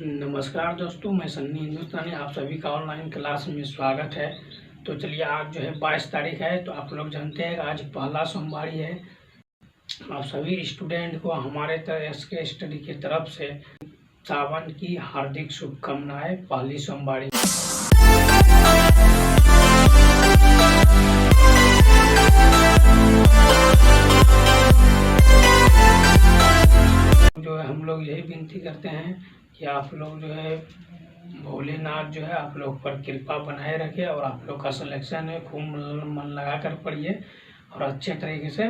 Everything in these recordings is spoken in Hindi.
नमस्कार दोस्तों, मैं सन्नी हिंदुस्तानी आप सभी का ऑनलाइन क्लास में स्वागत है। तो चलिए, आज जो है 22 तारीख है, तो आप लोग जानते हैं कि आज पहला सोमवारी है। आप सभी स्टूडेंट को हमारे SK स्टडी की तरफ से सावन की हार्दिक शुभकामनाएं। पहली सोमवारी जो है हम लोग यही विनती करते हैं कि आप लोग जो है भोलेनाथ जो है आप लोग पर कृपा बनाए रखे और आप लोग का सिलेक्शन है खूब मन लगा कर पढ़िए और अच्छे तरीके से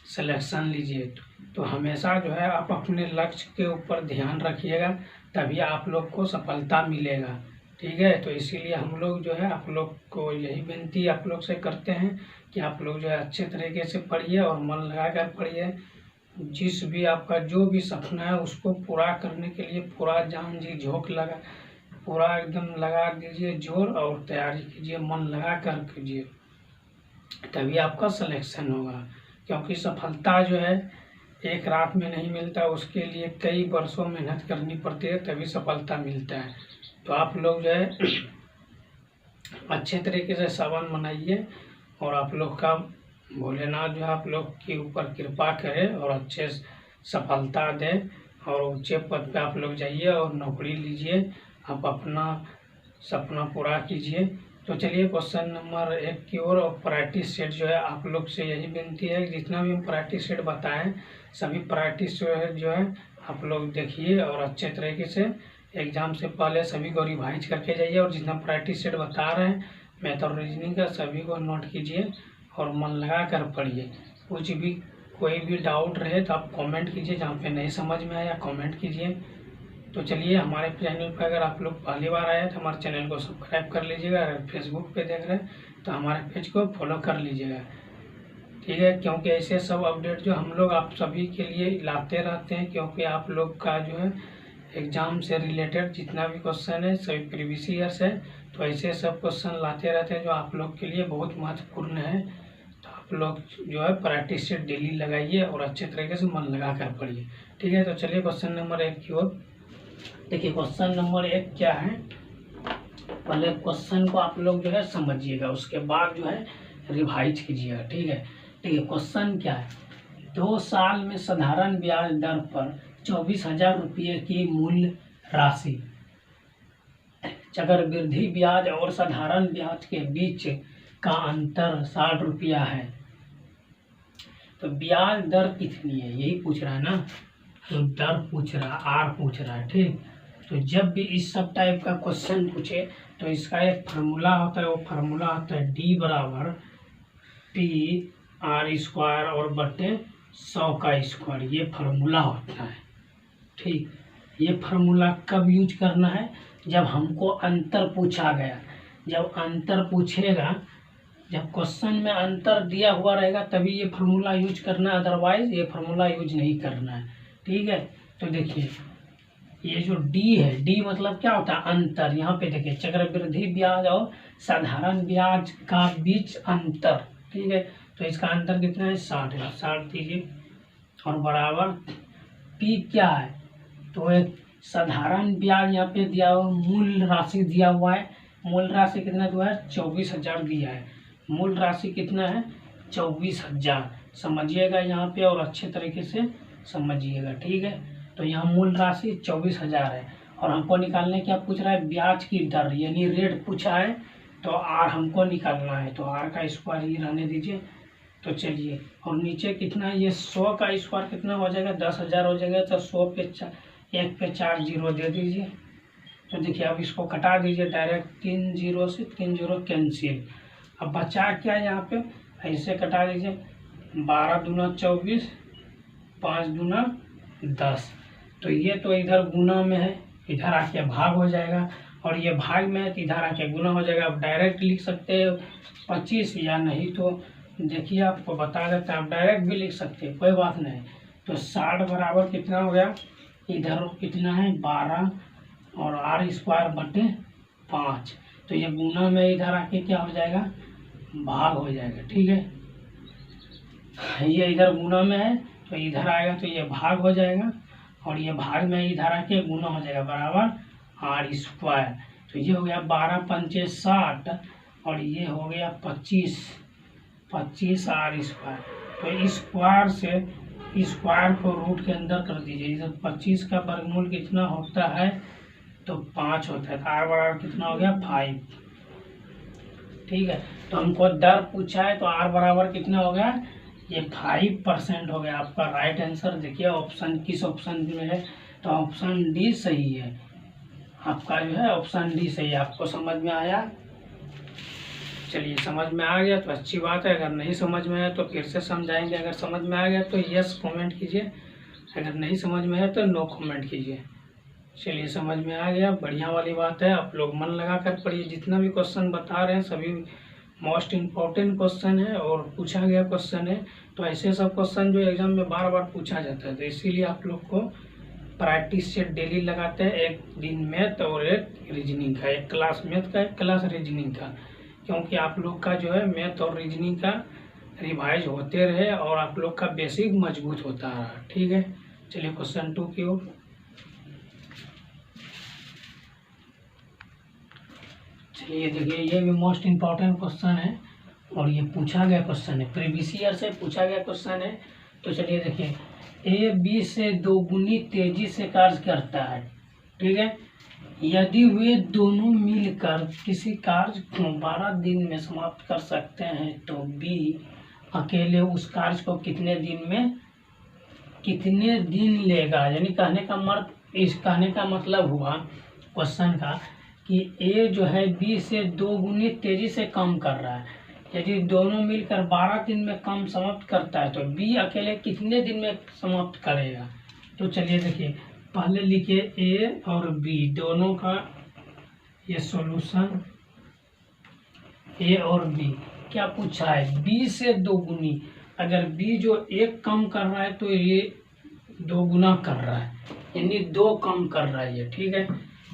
सिलेक्शन लीजिए। तो हमेशा जो है आप अपने लक्ष्य के ऊपर ध्यान रखिएगा, तभी आप लोग को सफलता मिलेगा। ठीक है, तो इसीलिए हम लोग जो है आप लोग को यही विनती आप लोग से करते हैं कि आप लोग जो है अच्छे तरीके से पढ़िए और मन लगा कर पढ़िए। जिस भी आपका जो भी सपना है उसको पूरा करने के लिए पूरा जान जी झोंक लगा पूरा एकदम लगा दीजिए जोर और तैयारी कीजिए, मन लगा कर कीजिए, तभी आपका सिलेक्शन होगा। क्योंकि सफलता जो है एक रात में नहीं मिलता, उसके लिए कई वर्षों मेहनत करनी पड़ती है, तभी सफलता मिलता है। तो आप लोग जो है अच्छे तरीके से सावन मनाइए और आप लोग का भोलेनाथ जो है आप लोग के ऊपर कृपा करे और अच्छे सफलता दे और ऊंचे पद पे आप लोग जाइए और नौकरी लीजिए, आप अपना सपना पूरा कीजिए। तो चलिए क्वेश्चन नंबर 1 की ओर और प्रैक्टिस सेट जो है आप लोग से यही विनती है कि जितना भी हम प्रैक्टिस सेट बताएं सभी प्रैक्टिस जो है आप लोग देखिए और अच्छे तरीके से एग्ज़ाम से पहले सभी को रिवाइज करके जाइए। और जितना प्रैक्टिस सेट बता रहे हैं मैथ और रीजनिंग का सभी को नोट कीजिए और मन लगा कर पढ़िए। कोई भी डाउट रहे तो आप कमेंट कीजिए, जहाँ पे नहीं समझ में आया कमेंट कीजिए। तो चलिए, हमारे चैनल पर अगर आप लोग पहली बार आए तो हमारे चैनल को सब्सक्राइब कर लीजिएगा। अगर फेसबुक पे देख रहे हैं तो हमारे पेज को फॉलो कर लीजिएगा। ठीक है, क्योंकि ऐसे सब अपडेट जो हम लोग आप सभी के लिए लाते रहते हैं, क्योंकि आप लोग का जो है एग्ज़ाम से रिलेटेड जितना भी क्वेश्चन है सभी प्रीवियस ईयर्स है, तो ऐसे सब क्वेश्चन लाते रहते हैं जो आप लोग के लिए बहुत महत्वपूर्ण है। तो आप लोग जो है प्रैक्टिस से डेली लगाइए और अच्छे तरीके से मन लगा कर पढ़िए। ठीक है, तो चलिए क्वेश्चन नंबर 1 की ओर देखिए। क्वेश्चन नंबर 1 क्या है, पहले क्वेश्चन को आप लोग जो है समझिएगा, उसके बाद जो है रिवाइज कीजिएगा। ठीक है, देखिए क्वेश्चन क्या है। 2 साल में साधारण ब्याज दर पर 24,000 रुपये की मूल राशि चक्रवृद्धि ब्याज और साधारण ब्याज के बीच का अंतर 60 रुपया है, तो ब्याज दर कितनी है यही पूछ रहा है ना। तो दर पूछ रहा है, आर पूछ रहा है। ठीक, तो जब भी इस सब टाइप का क्वेश्चन पूछे तो इसका एक फार्मूला होता है, वो फार्मूला होता है D बराबर PR² और बटे 100 का स्क्वायर, ये फार्मूला होता है। ठीक, ये फार्मूला कब यूज करना है, जब हमको अंतर पूछा गया। जब अंतर पूछेगा, जब क्वेश्चन में अंतर दिया हुआ रहेगा तभी ये फार्मूला यूज करना है, अदरवाइज ये फार्मूला यूज नहीं करना है। ठीक है, तो देखिए ये जो D है, D मतलब क्या होता है अंतर। यहाँ पे देखिए चक्रवृद्धि ब्याज और साधारण ब्याज का बीच अंतर। ठीक है, तो इसका अंतर कितना है 60 है, 60 दीजिए और बराबर P क्या है, तो एक साधारण ब्याज यहाँ पे दिया हुआ, मूल राशि दिया हुआ है। मूल राशि कितना दिया है 24,000 दिया है। मूल राशि कितना है 24,000, समझिएगा यहाँ पे और अच्छे तरीके से समझिएगा। ठीक है, तो यहाँ मूल राशि 24,000 है और हमको निकालने क्या पूछ रहा है, ब्याज की दर यानी रेट पूछा है, तो आर हमको निकालना है, तो आर का स्क्वायर ही रहने दीजिए। तो चलिए, और नीचे कितना है ये 100 का स्क्वायर कितना हो जाएगा 10,000 हो जाएगा, तो 100 पे 1 पे 4 जीरो दे दीजिए। तो देखिए अब इसको कटा दीजिए डायरेक्ट, 3 जीरो से 3 जीरो कैंसिल। अब बचा क्या यहाँ पे, ऐसे कटा दीजिए, 12 दूना 24, 5 दूना 10, तो ये तो इधर गुना में है, इधर आके भाग हो जाएगा, और ये भाग में है तो इधर आके गुना हो जाएगा। आप डायरेक्ट लिख सकते हैं 25, या नहीं तो देखिए आपको बता देते हैं, आप डायरेक्ट भी लिख सकते हैं, कोई बात नहीं। तो 60 बराबर कितना हो गया, इधर कितना है 12 और R² बटे 5, तो ये गुना में इधर आके क्या हो जाएगा भाग हो जाएगा। ठीक है, ये इधर गुना में है तो इधर आएगा तो ये भाग हो जाएगा, और ये भाग में इधर आके गुना हो जाएगा, बराबर आर स्क्वायर। तो ये हो गया 12 पंचे 60 और ये हो गया 25 आर स्क्वायर। तो स्क्वायर से स्क्वायर को रूट के अंदर कर दीजिए। जैसे 25 का वर्गमूल कितना होता है तो 5 होता है। तो आर बराबर कितना हो गया 5। ठीक है, तो हमको दर पूछा है तो आर बराबर कितना हो गया, ये 5% हो गया। आपका राइट आंसर देखिए ऑप्शन किस ऑप्शन में है, तो ऑप्शन डी सही है। आपका जो है ऑप्शन डी सही है। आपको समझ में आया? चलिए, समझ में आ गया तो अच्छी बात है। अगर नहीं समझ में आया तो फिर से समझाएंगे। अगर समझ में आ गया तो यस कमेंट कीजिए, अगर नहीं समझ में आया तो नो कमेंट कीजिए। चलिए, समझ में आ गया, बढ़िया वाली बात है। आप लोग मन लगा कर पढ़िए। जितना भी क्वेश्चन बता रहे हैं सभी मोस्ट इम्पोर्टेंट क्वेश्चन है और पूछा गया क्वेश्चन है। तो ऐसे सब क्वेश्चन जो एग्जाम में बार बार पूछा जाता है, तो इसीलिए आप लोग को प्रैक्टिस से डेली लगाते हैं। एक दिन मैथ और एक रीजनिंग का, एक क्लास मैथ का, एक क्लास रीजनिंग का, क्योंकि आप लोग का जो है मैथ और रीजनिंग का रिवाइज होते रहे और आप लोग का बेसिक मजबूत होता रहा। ठीक है, चलिए क्वेश्चन 2 की ओर। चलिए देखिए, ये भी मोस्ट इम्पोर्टेंट क्वेश्चन है और ये पूछा गया क्वेश्चन है, प्रीवियस ईयर से पूछा गया क्वेश्चन है। तो चलिए देखिए, ए बी से दोगुनी तेजी से कार्य करता है। ठीक है, यदि वे दोनों मिलकर किसी कार्य को 12 दिन में समाप्त कर सकते हैं तो बी अकेले उस कार्य को कितने दिन लेगा। यानी कहने का मतलब हुआ क्वेश्चन का कि ए जो है बी से 2 गुनी तेजी से काम कर रहा है। यदि दोनों मिलकर 12 दिन में काम समाप्त करता है तो बी अकेले कितने दिन में समाप्त करेगा। तो चलिए देखिए, पहले लिखिए ए और बी दोनों का ये सॉल्यूशन। ए और बी क्या पूछा है, बी से 2 गुनी। अगर बी जो 1 कम कर रहा है तो ये 2 गुना कर रहा है, यानी 2 कम कर रहा है ये। ठीक है,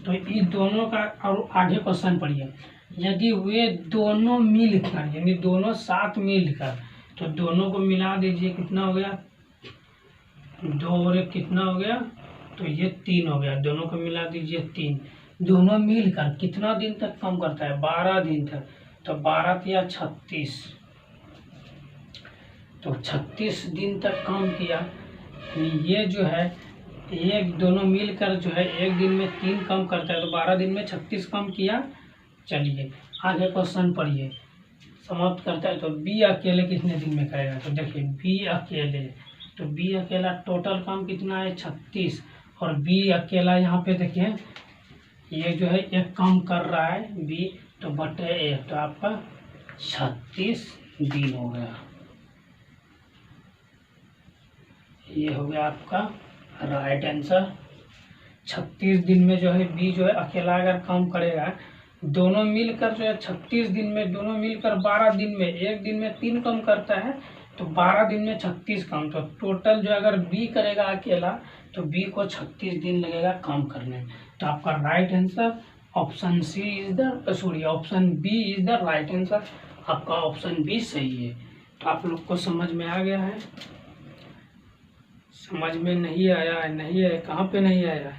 तो ये दोनों का। और आगे क्वेश्चन पढ़िए, यदि वे दोनों मिलकर, यानी दोनों साथ मिलकर, तो दोनों को मिला दीजिए, कितना हो गया 2 और 1 कितना हो गया, तो ये 3 हो गया। दोनों को मिला दीजिए 3। दोनों मिलकर कितना दिन तक काम करता है, 12 दिन तक। तो 12 या 36, तो 36 दिन तक काम किया। ये जो है दोनों मिलकर जो है एक दिन में 3 कम करता है, तो 12 दिन में 36 कम किया। चलिए आगे क्वेश्चन पढ़िए, समाप्त करता है तो बी अकेले कितने दिन में करेगा। तो देखिए बी अकेले, तो बी अकेला टोटल काम कितना है 36, और बी अकेला यहाँ पे देखिए ये जो है 1 काम कर रहा है बी, तो बटे 1, तो आपका 36 दिन हो गया। ये हो गया आपका राइट आंसर। 36 दिन में जो है बी जो है अकेला अगर काम करेगा, दोनों मिलकर जो है 36 दिन में, दोनों मिलकर 12 दिन में, एक दिन में 3 कम करता है, तो 12 दिन में 36 कम। तो टोटल जो अगर बी करेगा अकेला तो बी को 36 दिन लगेगा काम करने में। तो आपका right answer option C is the sorry option B is the right answer. आपका ऑप्शन बी सही है। तो आप लोग को समझ में आ गया है? समझ में नहीं आया है? नहीं है, कहाँ पे नहीं आया?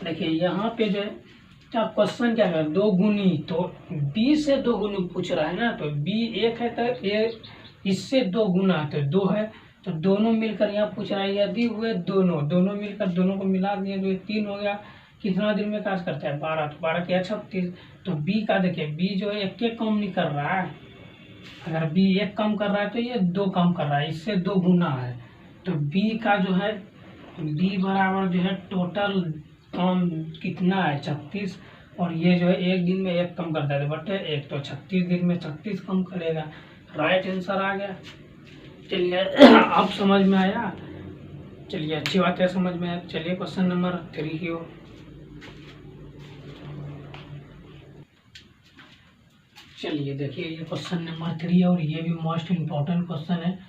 देखिए यहाँ पे जो है क्या क्वेश्चन क्या है, 2 गुनी, तो बी से 2 गुनी पूछ रहा है ना, तो बी 1 है तो ए इससे 2 गुना है तो 2 है, तो दोनों मिलकर यहाँ पूछ रहा है। यदि हुए दोनों मिलकर, दोनों को मिला दिए तो ये 3 हो गया। कितना दिन में कार्य करता है 12, तो 12 क्या 36। तो बी का देखिए, बी जो है 1 कम नहीं कर रहा है। अगर बी 1 कम कर रहा है तो ये 2 कम कर रहा है, इससे 2 गुना है। तो बी का जो है, बी बराबर जो है टोटल काम कितना है 36, और ये जो है एक दिन में 1 कम करता है बटे 1, तो 36 दिन में 36 कम करेगा। राइट आंसर आ गया। चलिए अब समझ में आया? चलिए अच्छी बात है, समझ में आया। चलिए क्वेश्चन नंबर 3 की ओर। चलिए देखिए, ये क्वेश्चन नंबर 3 और ये भी मोस्ट इम्पोर्टेंट क्वेश्चन है।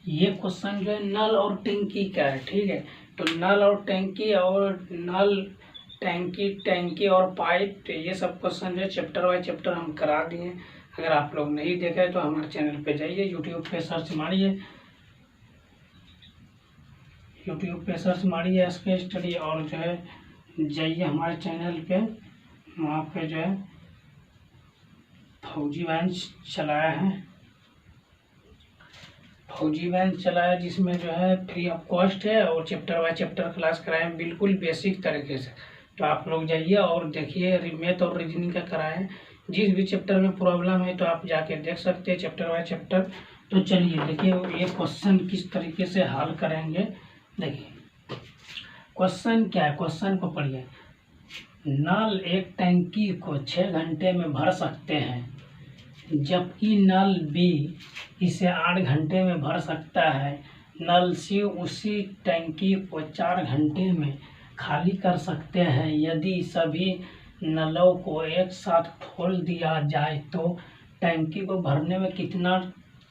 ये क्वेश्चन जो है नल और टंकी का है। ठीक है, तो नल और टंकी टैंकी और पाइप, तो ये सब क्वेश्चन जो है चैप्टर वाइज चैप्टर हम करा दिए। अगर आप लोग नहीं देखे तो हमारे चैनल पे जाइए, यूट्यूब पे सर्च मारिए एसके स्टडी, और जो है जाइए हमारे चैनल पे, वहाँ पे जो है फौजी बेंच चलाया है, फौजी बेंच चलाया जिसमें जो है फ्री ऑफ कॉस्ट है और चैप्टर बाय चैप्टर क्लास कराए हैं बिल्कुल बेसिक तरीके से। तो आप लोग जाइए और देखिए, मैथ और रीजनिंग का कराए हैं। जिस भी चैप्टर में प्रॉब्लम है तो आप जाके देख सकते हैं चैप्टर बाय चैप्टर। तो चलिए देखिए ये क्वेश्चन किस तरीके से हल करेंगे। देखिए क्वेश्चन क्या है, क्वेश्चन को पढ़िए। नल एक टंकी को 6 घंटे में भर सकते हैं, जबकि नल बी इसे 8 घंटे में भर सकता है। नल सी उसी टंकी को 4 घंटे में खाली कर सकते हैं। यदि सभी नलों को एक साथ खोल दिया जाए तो टंकी को भरने में कितना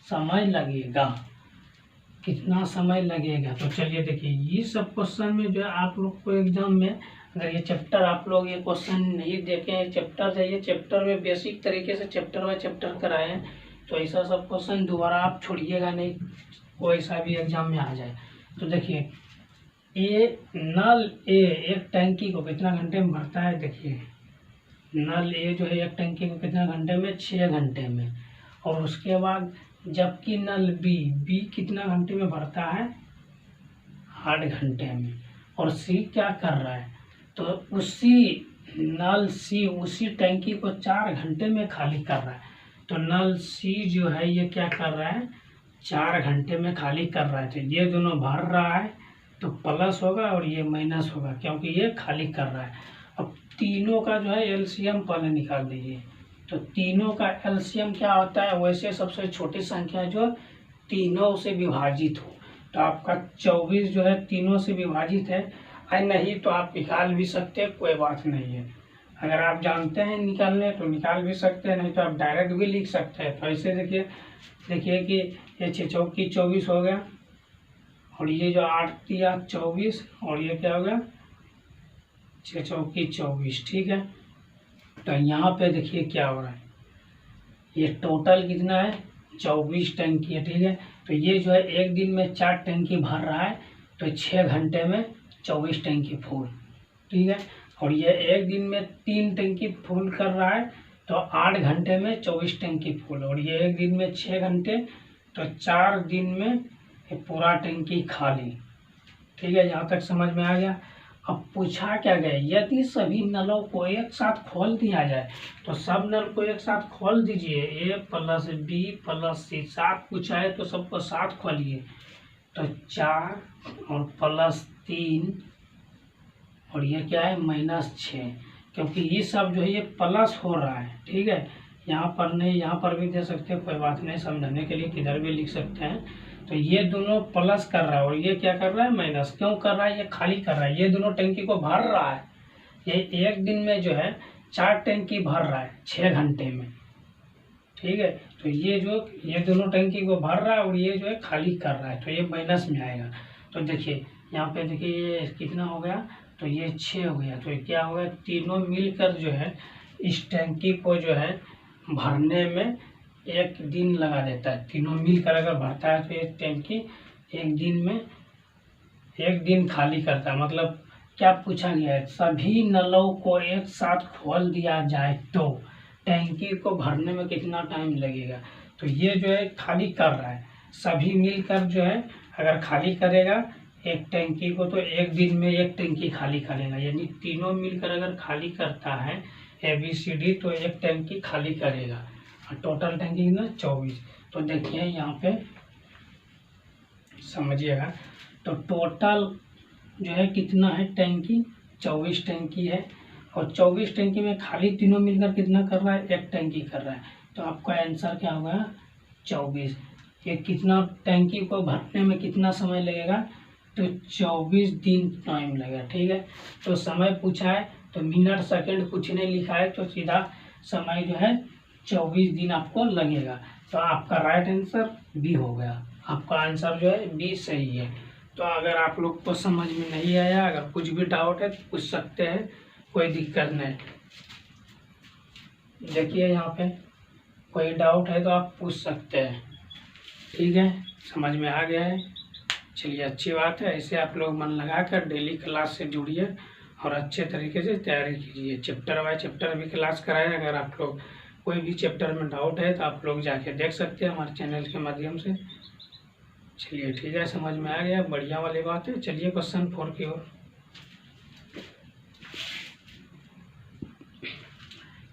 समय लगेगा, कितना समय लगेगा। तो चलिए देखिए, ये सब क्वेश्चन में जो है आप लोग को एग्जाम में, अगर ये चैप्टर आप लोग ये क्वेश्चन नहीं देखें, चैप्टर चाहिए, चैप्टर में बेसिक तरीके से चैप्टर बाय चैप्टर कराए हैं, तो ऐसा सब क्वेश्चन दोबारा आप छोड़िएगा नहीं, कोई सा भी एग्जाम में आ जाए। तो देखिए नल ए एक टंकी को कितना घंटे में भरता है। देखिए नल ए जो है एक टंकी को कितना घंटे में, 6 घंटे में। और उसके बाद जबकि नल बी कितना घंटे में भरता है, 8 घंटे में। और सी क्या कर रहा है, तो उसी नल सी उसी टंकी को 4 घंटे में खाली कर रहा है। तो नल सी जो है ये क्या कर रहा है, 4 घंटे में खाली कर रहा है। तो ये दोनों भर रहा है तो प्लस होगा और ये माइनस होगा, क्योंकि ये खाली कर रहा है। अब तीनों का जो है एलसीएम पहले निकाल दीजिए। तो तीनों का एलसीएम क्या होता है, वैसे सबसे छोटी संख्या जो तीनों से विभाजित हो। तो आपका 24 जो है तीनों से विभाजित है, नहीं तो आप निकाल भी सकते हैं, कोई बात नहीं है। अगर आप जानते हैं निकालने तो निकाल भी सकते हैं, नहीं तो आप डायरेक्ट भी लिख सकते हैं। तो ऐसे देखिए कि ये 6 चौकी 24 हो गया, और ये जो 8 दिया 24, और ये क्या हो गया 6 चौकी 24, ठीक है। तो यहाँ पे देखिए क्या हो रहा है, ये टोटल कितना है, 24 टंकी है, ठीक है। तो ये जो है एक दिन में 4 टंकी भर रहा है, तो 6 घंटे में 24 टंकी फुल, ठीक है। और ये एक दिन में 3 टंकी फुल कर रहा है, तो 8 घंटे में 24 टंकी फुल। और ये एक दिन में 6 घंटे, तो 4 दिन में पूरा टंकी खाली, ठीक है। यहाँ तक समझ में आ गया। अब पूछा क्या गया, यदि सभी नलों को एक साथ खोल दिया जाए, तो सब नल को एक साथ खोल दीजिए, ए प्लस बी प्लस सी, 7 पूछा है तो सबको 7 खोलिए। तो 4 और प्लस 3 और ये क्या है -6, क्योंकि ये सब जो है ये प्लस हो रहा है, ठीक है। यहाँ पर नहीं, यहाँ पर भी दे सकते हैं, कोई बात नहीं, समझाने के लिए किधर भी लिख सकते हैं। तो ये दोनों प्लस कर रहा है और ये क्या कर रहा है, माइनस। क्यों कर रहा है, ये खाली कर रहा है, ये दोनों टंकी को भर रहा है। ये एक दिन में जो है 4 टंकी भर रहा है 6 घंटे में, ठीक है। तो ये दोनों टंकी को भर रहा है और ये जो है खाली कर रहा है, तो ये माइनस में आएगा। तो देखिए यहाँ पे देखिए ये कितना हो गया, तो ये 6 हो गया। तो क्या होगा, तीनों मिलकर जो है इस टंकी को जो है भरने में 1 दिन लगा देता है। तीनों मिलकर अगर भरता है तो ये टंकी एक दिन में 1 दिन खाली करता है। मतलब क्या पूछा गया है, सभी नलों को एक साथ खोल दिया जाए तो टंकी को भरने में कितना टाइम लगेगा। तो ये जो है खाली कर रहा है, सभी मिलकर जो है अगर खाली करेगा एक टंकी को, तो एक दिन में 1 टंकी खाली करेगा। यानी तीनों मिलकर अगर खाली करता है ABCD, तो 1 टंकी खाली करेगा। और टोटल टंकी ना 24। तो देखिए यहाँ पे समझिएगा, तो टोटल जो है कितना है टंकी, 24 टंकी है। और 24 टंकी में खाली तीनों मिलकर कितना कर रहा है, 1 टंकी कर रहा है। तो आपका आंसर क्या होगा, 24। ये कितना टंकी को भरने में कितना समय लगेगा, तो 24 दिन टाइम लगेगा, ठीक है। तो समय पूछा है तो मिनट सेकंड कुछ नहीं लिखा है, तो सीधा समय जो है 24 दिन आपको लगेगा। तो आपका राइट आंसर बी हो गया, आपका आंसर जो है बी सही है। तो अगर आप लोग को समझ में नहीं आया, अगर कुछ भी डाउट है तो पूछ सकते हैं, कोई दिक्कत नहीं। देखिए यहाँ पे कोई डाउट है तो आप पूछ सकते हैं, ठीक है। समझ में आ गया है, चलिए अच्छी बात है। ऐसे आप लोग मन लगा कर डेली क्लास से जुड़िए और अच्छे तरीके से तैयारी कीजिए। चैप्टर बाय चैप्टर भी क्लास कराएं। अगर आप लोग कोई भी चैप्टर में डाउट है तो आप लोग जाके देख सकते हैं हमारे चैनल के माध्यम से। चलिए ठीक है, समझ में आ गया, बढ़िया वाली बात है। चलिए क्वेश्चन 4 की ओर।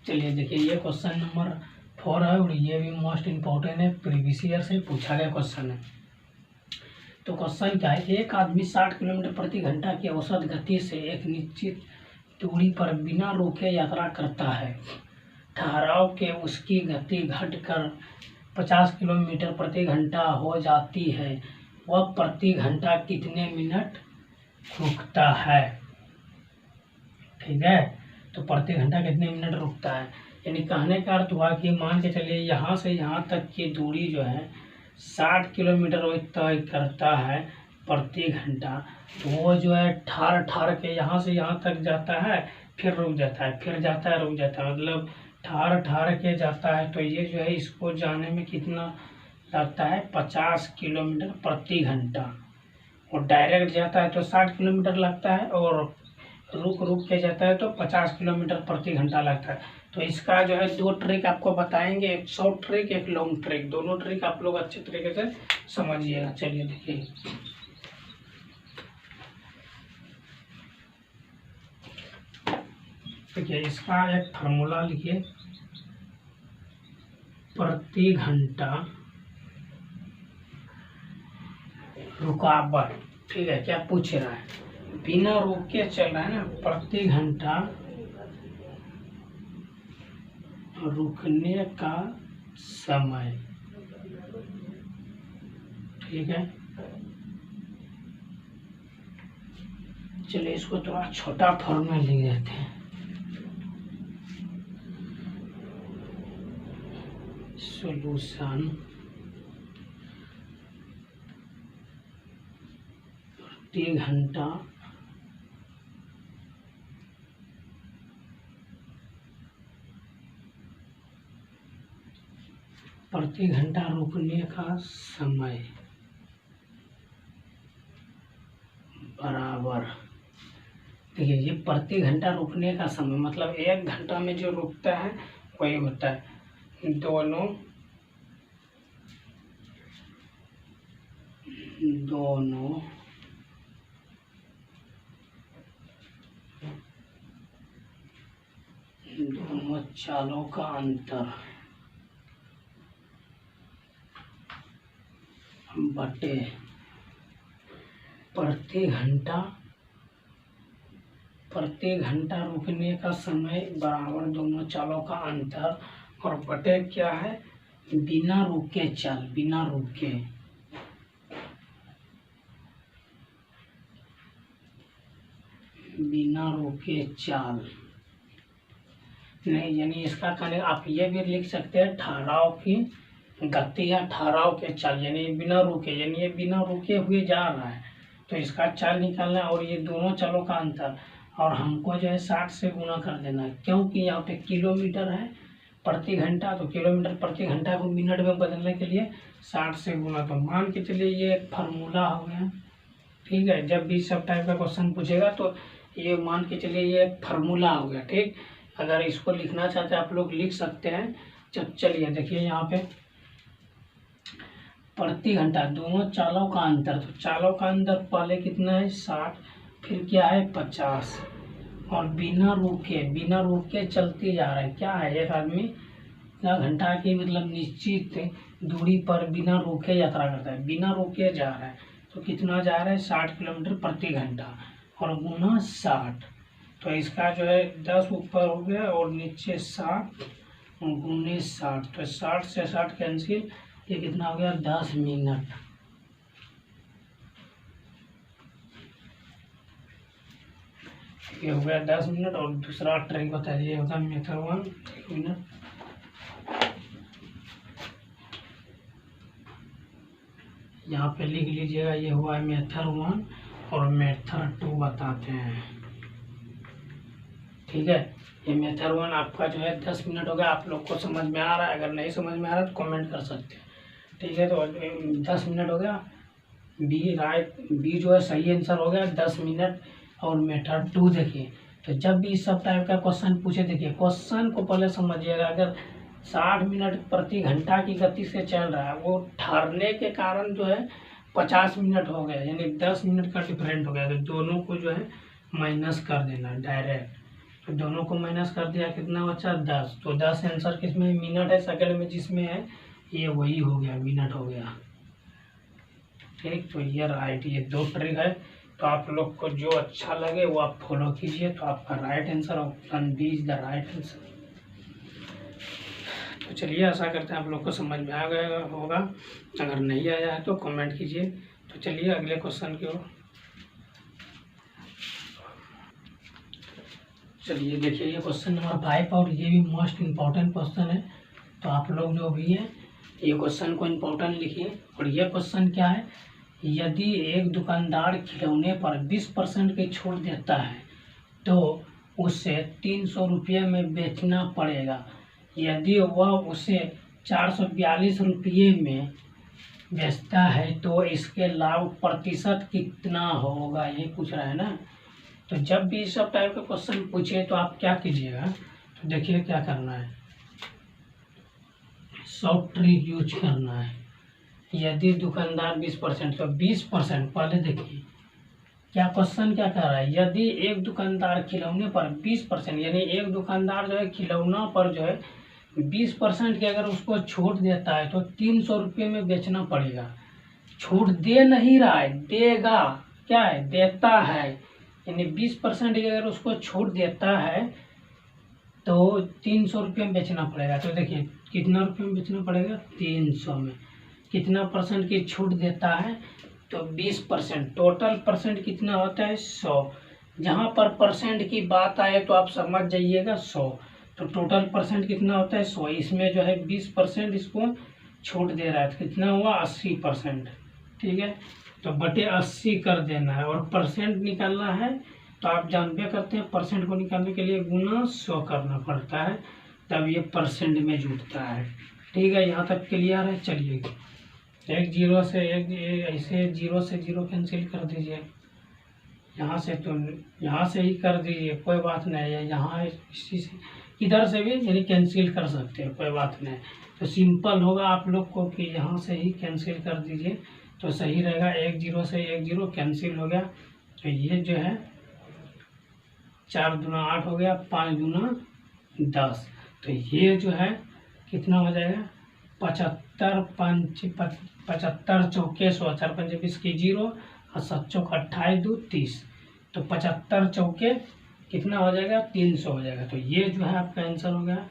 चलिए देखिए, ये क्वेश्चन नंबर 4 है और ये भी मोस्ट इम्पोर्टेंट है, प्रीवियस ईयर से पूछा गया क्वेश्चन है। तो क्वेश्चन क्या है, एक आदमी 60 किलोमीटर प्रति घंटा की औसत गति से एक निश्चित दूरी पर बिना रुके यात्रा करता है। ठहराव के उसकी गति घटकर 50 किलोमीटर प्रति घंटा हो जाती है। वह प्रति घंटा कितने मिनट रुकता है? ठीक है, तो प्रति घंटा कितने मिनट रुकता है, यानी कहने का अर्थ हुआ कि मान के चलिए यहाँ से यहाँ तक की दूरी जो है 60 किलोमीटर वो तय करता है प्रति घंटा। तो वो जो है ठार के यहाँ से यहाँ तक जाता है, फिर रुक जाता है, फिर जाता है, रुक जाता है, मतलब ठार के जाता है। तो ये जो है इसको जाने में कितना लगता है, 50 किलोमीटर प्रति घंटा। और डायरेक्ट जाता है तो 60 किलोमीटर लगता है, और रुक के जाता है तो 50 किलोमीटर प्रति घंटा लगता है। तो इसका जो है 2 ट्रिक आपको बताएंगे, एक शॉर्ट ट्रिक, एक लॉन्ग ट्रिक। दोनों ट्रिक आप लोग अच्छे तरीके से समझिएगा। चलिए देखिए, इसका एक फार्मूला लिखिए, प्रति घंटा रुकावट। ठीक है, क्या पूछ रहा है, बिना रुक के चल रहा है ना, प्रति घंटा रुकने का समय। ठीक है, चलिए इसको थोड़ा छोटा फॉर्म में लिख देते हैं। सॉल्यूशन प्रति घंटा रुकने का समय बराबर। देखिए, ये प्रति घंटा रुकने का समय मतलब 1 घंटा में जो रुकता है वही होता है दोनों चालों का अंतर बटे प्रति घंटा रुकने का समय बराबर दोनों चालों का अंतर, और बटे क्या है, बिना रुके चाल, बिना रुके चाल नहीं, यानी इसका कहने आप ये भी लिख सकते हैं ठहराव की गति या ठहराव के चाल, यानी बिना रुके, यानी ये बिना रुके हुए जा रहा है तो इसका चाल निकालना है, और ये दोनों चालों का अंतर, और हमको जो है 60 से गुना कर देना है, क्योंकि यहाँ पे किलोमीटर है प्रति घंटा, तो किलोमीटर प्रति घंटा को मिनट में बदलने के लिए 60 से गुना। तो मान के चलिए ये एक फार्मूला हो गया। ठीक है, जब भी सब टाइप का क्वेश्चन पूछेगा तो ये मान के चलिए ये एक फार्मूला हो गया। ठीक, अगर इसको लिखना चाहते हैं आप लोग लिख सकते हैं। जब चलिए देखिए यहाँ पे प्रति घंटा दोनों चालों का अंतर, तो चालों का अंतर पहले कितना है 60, फिर क्या है 50, और बिना रुके चलते जा रहा है। क्या है, एक आदमी घंटा की मतलब निश्चित दूरी पर बिना रुके यात्रा करता है, बिना रुके जा रहा है, तो कितना जा रहा है 60 किलोमीटर प्रति घंटा, और गुना 60। तो इसका जो है 10 ऊपर हो गया और नीचे 60 गुने 60, तो 60 से 60 कैंसिल, ये कितना हो गया 10 मिनट। ये हो गया 10 मिनट। और दूसरा ट्रिक बताइए, होता है मेथड 1, 1 मिनट। यहाँ पे लिख लीजिएगा, ये हुआ है मेथड 1 और मेथड 2 बताते हैं। ठीक है, ये मेथड 1 आपका जो है 10 मिनट हो गया। आप लोग को समझ में आ रहा है, अगर नहीं समझ में आ रहा है तो कमेंट कर सकते हैं। ठीक है, तो 10 मिनट हो गया, बी जो है सही आंसर हो गया 10 मिनट। और मेथड 2 देखिए। तो जब भी इस सब टाइप का क्वेश्चन पूछे, देखिए क्वेश्चन को पहले समझिएगा। अगर 60 मिनट प्रति घंटा की गति से चल रहा है, वो ठहरने के कारण जो है 50 मिनट हो गया, यानी 10 मिनट का डिफरेंट हो गया। तो दोनों को जो है माइनस कर देना डायरेक्ट। तो दोनों को माइनस कर दिया, कितना बचा 10। तो 10 आंसर किसमें, मिनट है, सेकंड में जिसमें है ये वही हो गया, मिनट हो गया। ठीक, तो ये राइट, ये 2 ट्रिक है। तो आप लोग को जो अच्छा लगे वो आप फॉलो कीजिए। तो आपका right answer option B is the right answer. तो चलिए, आशा करते हैं आप लोग को समझ में आ गया होगा। अगर नहीं आया है तो कमेंट कीजिए। तो चलिए अगले क्वेश्चन की ओर। चलिए देखिए, ये क्वेश्चन नंबर 5 और ये भी मोस्ट इम्पॉर्टेंट क्वेश्चन है। तो आप लोग जो भी है ये क्वेश्चन को इम्पोर्टेंट लिखिए। और ये क्वेश्चन क्या है, यदि एक दुकानदार खिलौने पर 20% की छूट देता है तो उसे 300 रुपये में बेचना पड़ेगा। यदि वह उसे 442 रुपये में बेचता है तो इसके लाभ प्रतिशत कितना होगा, ये पूछ रहा है ना। तो जब भी इस सब टाइप का क्वेश्चन पूछे तो आप क्या कीजिएगा, तो देखिए क्या करना है, शॉर्ट ट्रिक यूज करना है। यदि दुकानदार 20%, तो 20% पहले देखिए क्या क्वेश्चन क्या कर रहा है। यदि एक दुकानदार खिलौने पर 20%, यानी एक दुकानदार जो है खिलौना पर जो है 20% की अगर उसको छूट देता है तो 300 रुपये में बेचना पड़ेगा। छूट दे नहीं रहा है, देगा, क्या है, देता है। यानी 20% की अगर उसको छूट देता है तो 300 रुपये में बेचना पड़ेगा। तो देखिए कितना रुपये में बेचना पड़ेगा, 300 में। कितना परसेंट की छूट देता है, तो 20%। टोटल परसेंट कितना होता है, 100। जहाँ पर परसेंट की बात आए तो आप समझ जाइएगा 100। तो टोटल परसेंट कितना होता है, 100। इसमें जो है 20% इसको छूट दे रहा है, तो कितना हुआ, 80%। ठीक है, तो बटे 80 कर देना है। और परसेंट निकालना है तो आप जानबे करते हैं, परसेंट को निकालने के लिए गुना 100 करना पड़ता है, तब ये परसेंट में जुड़ता है। ठीक है, यहाँ तक क्लियर है। चलिए, एक जीरो से एक, ऐसे 0 से 0 कैंसिल कर दीजिए। यहाँ से तो यहाँ से ही कर दीजिए, कोई बात नहीं है। यहाँ इसी से इधर से भी यानी कैंसिल कर सकते हैं, कोई बात नहीं। तो सिंपल होगा आप लोग को कि यहाँ से ही कैंसिल कर दीजिए तो सही रहेगा। 1 0 से 1 0 कैंसिल हो गया। तो ये जो है 4 दूना 8 हो गया, 5 दूना 10। तो ये जो है कितना हो जाएगा, 75 चौके 100, 4 5 20 की 0 और 7 चौक 28 2 30। तो 75 चौके कितना हो जाएगा, 300 हो जाएगा। तो ये जो है आपका आंसर हो गया।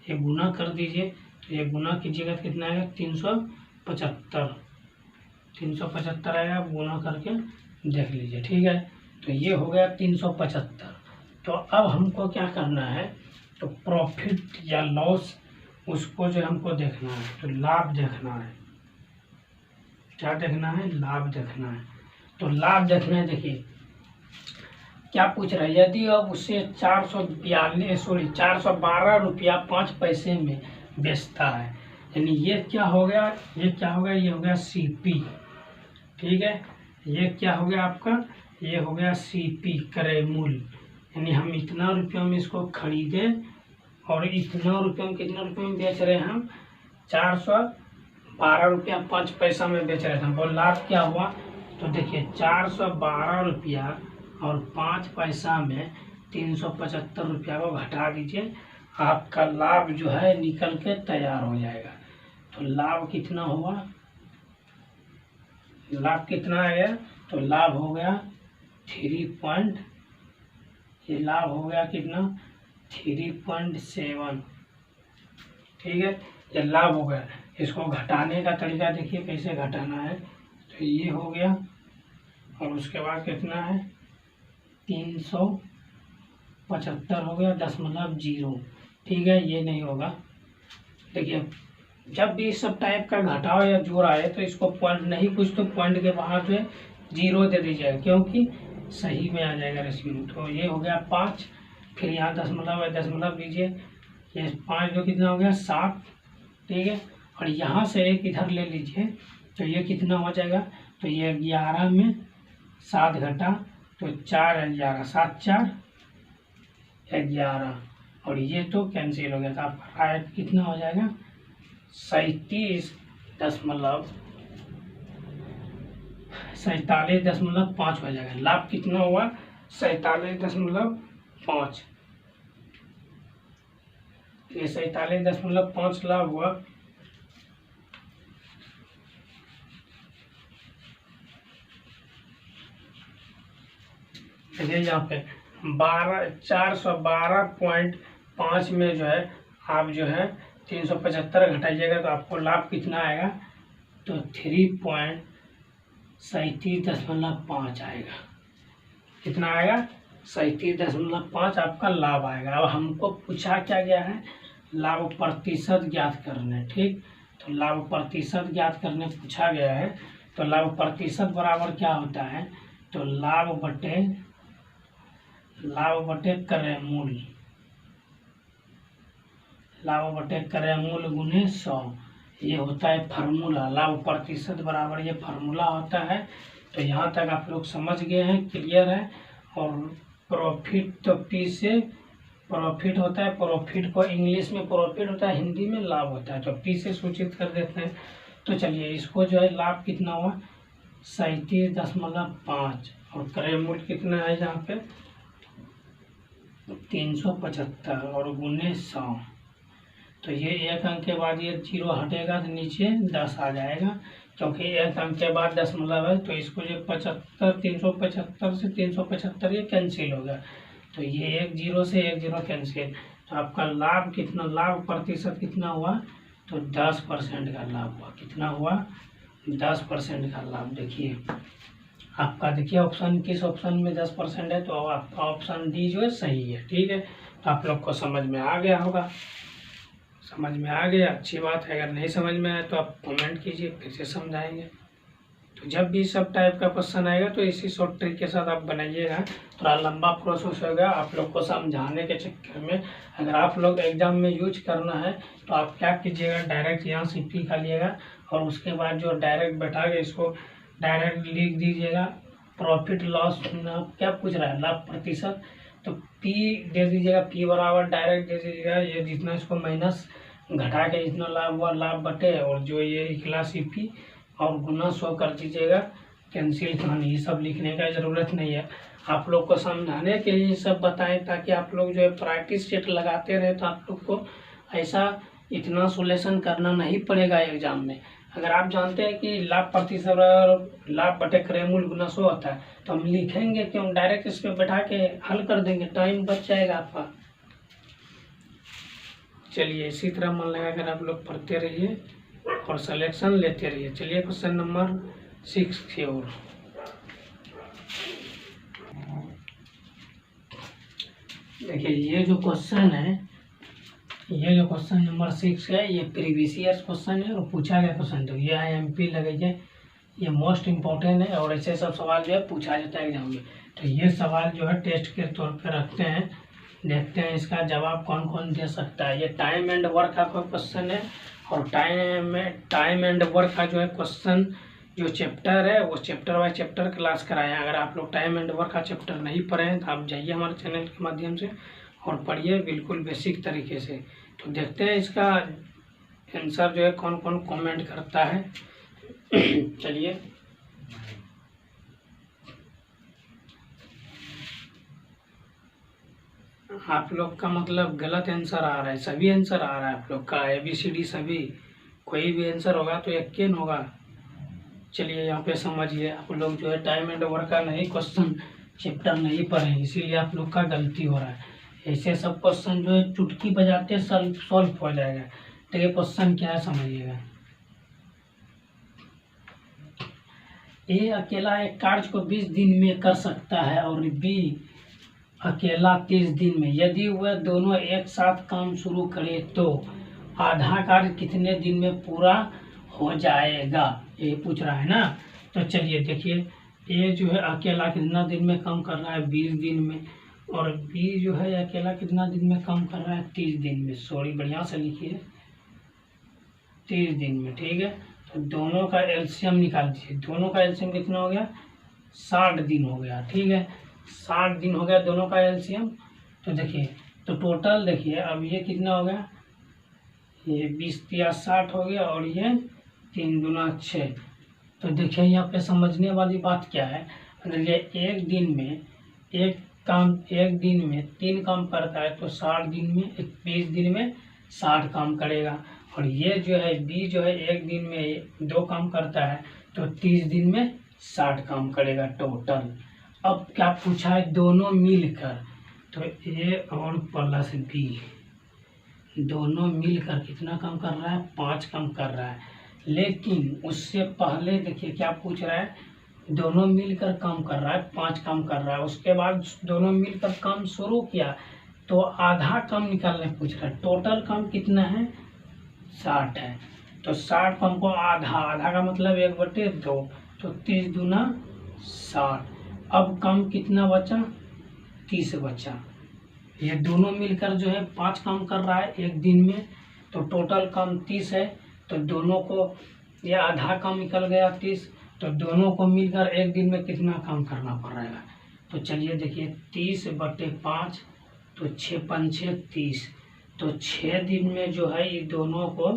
ये गुना कर दीजिए, तो ये गुना कीजिएगा तो कितना आएगा, 375। 375 आएगा, गुना करके देख लीजिए। ठीक है, तो ये हो गया 375। तो अब हमको क्या करना है, तो प्रॉफिट या लॉस उसको जो हमको देखना है, तो लाभ देखना है। क्या देखना है, लाभ देखना है। तो लाभ देखना है, देखिए क्या पूछ रहा है। यदि अब उसे 412 रुपया 5 पैसे में बेचता है, यानी ये क्या हो गया, ये क्या हो गया, ये हो गया CP। ठीक है, ये क्या हो गया आपका, ये हो गया CP, क्रय मूल्य। यानी हम इतना रुपयों में इसको खरीदे और इतना रुपये में, कितना रुपये में बेच रहे हैं हम, 412 रुपया 5 पैसा में बेच रहे थे। हमको लाभ क्या हुआ, तो देखिए 412 रुपया और 5 पैसा में 375 रुपया को घटा दीजिए, आपका लाभ जो है निकल के तैयार हो जाएगा। तो लाभ कितना हुआ, लाभ कितना आ गया, तो लाभ हो गया 3 ये लाभ हो गया कितना, 3.7। ठीक है, ये लाभ हो गया। इसको घटाने का तरीका देखिए कैसे घटाना है। तो ये हो गया और उसके बाद कितना है, 375 हो गया 0.0। ठीक है, ये नहीं होगा। देखिए जब भी इस सब टाइप का घटाव या जोड़ आए तो इसको पॉइंट नहीं, कुछ तो पॉइंट के बाहर जो है 0 दे दीजिएगा, क्योंकि सही में आ जाएगा रेशियो। तो ये हो गया 5, फिर यहाँ दशमलव दीजिए, ये 5 जो कितना हो गया 7। ठीक है, और यहाँ से एक इधर ले लीजिए, तो ये कितना हो जाएगा, तो ये 11 में 7 घटा तो 4 11 7 4 11 और ये तो कैंसिल हो गया। तो आपका राइट कितना हो जाएगा 47.5 हो जाएगा। लाभ कितना हुआ 47.5। ये 47.5 लाभ हुआ। देखिए यहाँ पे 412.5 में जो है आप जो है 375 घटाइएगा तो आपको लाभ कितना आएगा, तो 3.37.5 आएगा। कितना आएगा 37.5 आपका लाभ आएगा। अब हमको पूछा क्या गया है, लाभ प्रतिशत ज्ञात करने। ठीक, तो लाभ प्रतिशत ज्ञात करने पूछा गया है। तो लाभ प्रतिशत बराबर क्या होता है, तो लाभ बटे क्रय मूल गुने 100, ये होता है फार्मूला। लाभ प्रतिशत बराबर ये फार्मूला होता है। तो यहाँ तक आप लोग समझ गए हैं, क्लियर है। और प्रॉफिट तो पी से प्रॉफिट होता है, प्रॉफिट को इंग्लिश में प्रॉफिट होता है, हिंदी में लाभ होता है, तो पी से सूचित कर देते हैं। तो चलिए इसको जो है लाभ कितना हुआ 37.5 और क्रय मूल्य कितना है यहाँ पे 375 और गुने 100। तो ये एक अंक के बाद ये 0 हटेगा तो नीचे 10 आ जाएगा, क्योंकि एक अंक के बाद दशमलव है। तो इसको जो 375 से 375 ये कैंसिल होगा। तो ये 1 0 से 1 0 कैंसिल। तो आपका लाभ कितना, लाभ प्रतिशत कितना हुआ, तो 10% का लाभ हुआ। कितना हुआ 10% का लाभ। देखिए आपका, देखिए ऑप्शन किस ऑप्शन में 10% है, तो आपका ऑप्शन डी जो है सही है। ठीक है, तो आप लोग को समझ में आ गया होगा। समझ में आ गया, अच्छी बात है। अगर नहीं समझ में आए तो आप कमेंट कीजिए, फिर से समझाएंगे। तो जब भी सब टाइप का क्वेश्चन आएगा तो इसी शॉर्ट ट्रिक के साथ आप बनाइएगा। थोड़ा लंबा प्रोसेस होगा आप लोग को समझाने के चक्कर में। अगर आप लोग एग्जाम में यूज करना है तो आप क्या कीजिएगा, डायरेक्ट यहाँ से पी का लिएगा और उसके बाद जो डायरेक्ट बैठा के इसको डायरेक्ट लिख दीजिएगा। प्रॉफिट लॉस क्या पूछ रहा है, लाभ प्रतिशत, तो पी दे दीजिएगा। पी बराबर डायरेक्ट दे दीजिएगा, ये जितना इसको माइनस घटा के जितना लाभ हुआ लाभ बटे, और जो ये निकला CP और गुना 100 कर दीजिएगा। कैंसिल कहानी, ये सब लिखने का ज़रूरत नहीं है। आप लोग को समझाने के लिए सब बताएं, ताकि आप लोग जो है प्रैक्टिस सेट लगाते रहे, तो आप लोग को ऐसा इतना सोल्यूशन करना नहीं पड़ेगा एग्जाम में। अगर आप जानते हैं कि लाभ प्रतिशत लाभ बटे क्रय मूल्य गुना 100 होता है, तो हम लिखेंगे कि हम डायरेक्ट इस पर बैठा के हल कर देंगे, टाइम बच जाएगा आपका। चलिए इसी तरह मन लगा कर आप लोग पढ़ते रहिए और सिलेक्शन लेते रहिए। चलिए क्वेश्चन नंबर 6 की ओर। देखिए ये जो क्वेश्चन है, ये जो क्वेश्चन नंबर 6 है, ये प्रीवियस ईयर क्वेश्चन है और पूछा गया क्वेश्चन। तो ये IMP लगेगा, ये मोस्ट इम्पोर्टेंट है और ऐसे सब सवाल जो है पूछा जाता है एग्जाम में। तो ये सवाल जो है टेस्ट के तौर पे रखते हैं, देखते हैं इसका जवाब कौन कौन दे सकता है। ये टाइम एंड वर्क का क्वेश्चन है और टाइम एंड वर्क का जो है क्वेश्चन जो चैप्टर है वो चैप्टर बाय चैप्टर क्लास कराए हैं। अगर आप लोग टाइम एंड वर्क का चैप्टर नहीं पढ़े हैं तो आप जाइए हमारे चैनल के माध्यम से और पढ़िए बिल्कुल बेसिक तरीके से। तो देखते हैं इसका आंसर जो है कौन कौन कमेंट करता है। चलिए आप लोग का मतलब गलत आंसर आ रहा है, सभी आंसर आ रहा है आप लोग का ABCD सभी, कोई भी आंसर होगा तो यकीन होगा। चलिए यहाँ पे समझिए, आप लोग जो है टाइम एंड वर्क का नहीं क्वेश्चन चैप्टर नहीं पढ़े, इसीलिए आप लोग का गलती हो रहा है। ऐसे सब क्वेश्चन जो है चुटकी बजाते सॉल्व हो जाएगा। तो ये क्वेश्चन क्या है समझिएगा। ए अकेला एक कार्य को 20 दिन में कर सकता है और B अकेला 30 दिन में। यदि वह दोनों एक साथ काम शुरू करे तो आधा कार्य कितने दिन में पूरा हो जाएगा, ये पूछ रहा है ना। तो चलिए देखिए, ए जो है अकेला कितना दिन में काम कर रहा है 20 दिन में, और B जो है अकेला कितना दिन में काम कर रहा है 30 दिन में। सॉरी बढ़िया से लिखिए 30 दिन में, ठीक है। तो दोनों का एलसीएम निकाल दीजिए, दोनों का एलसीएम कितना हो गया 60 दिन हो गया, ठीक है। 60 दिन हो गया दोनों का एलसीएम। तो देखिए, तो टोटल देखिए अब ये कितना हो गया, ये 20 तिया 60 हो गया और ये 3 दूना 6। तो देखिए यहाँ पे समझने वाली बात क्या है, अगर ये एक दिन में 3 काम करता है तो 60 दिन में 20 दिन में 60 काम करेगा। और ये जो है बी जो है एक दिन में 2 काम करता है तो 30 दिन में 60 काम करेगा टोटल। अब क्या पूछा है, दोनों मिलकर, तो ए और प्लस बी दोनों मिलकर कितना काम कर रहा है, 5 काम कर रहा है। लेकिन उससे पहले देखिए क्या पूछ रहा है, दोनों मिलकर काम कर रहा है, 5 काम कर रहा है। उसके बाद दोनों मिलकर काम शुरू किया तो आधा काम निकालने पूछ रहा है। टोटल काम कितना है, 60 है। तो 60 को हमको आधा का मतलब 1/2, तो 30 दूना 60। अब काम कितना बचा, 30 बचा। ये दोनों मिलकर जो है 5 काम कर रहा है एक दिन में, तो टोटल काम 30 है। तो दोनों को ये आधा काम निकल गया 30, तो दोनों को मिलकर एक दिन में कितना काम करना पड़ेगा। तो चलिए देखिए 30/5, तो 6 पंचे 30, तो 6 दिन में जो है ये दोनों को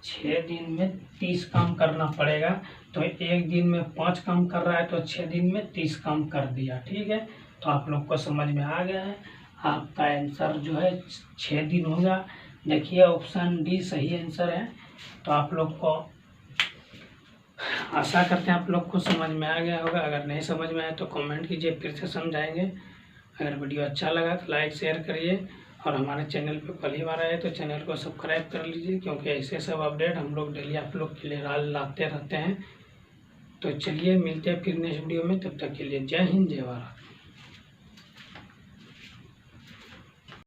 6 दिन में 30 काम करना पड़ेगा। तो एक दिन में 5 काम कर रहा है तो 6 दिन में 30 काम कर दिया। ठीक है, तो आप लोग को समझ में आ गया है। आपका आंसर जो है 6 दिन होगा। देखिए ऑप्शन डी सही आंसर है। तो आप लोग को आशा करते हैं आप लोग को समझ में आ गया होगा। अगर नहीं समझ में आया तो कमेंट कीजिए, फिर से समझाएंगे। अगर वीडियो अच्छा लगा तो लाइक शेयर करिए, और हमारे चैनल पे पहली बार आए तो चैनल को सब्सक्राइब कर लीजिए, क्योंकि ऐसे सब अपडेट हम लोग डेली आप लोग के लिए लाते रहते हैं। तो चलिए मिलते हैं फिर नेक्स्ट वीडियो में, तब तक के लिए जय हिंद जय भारत।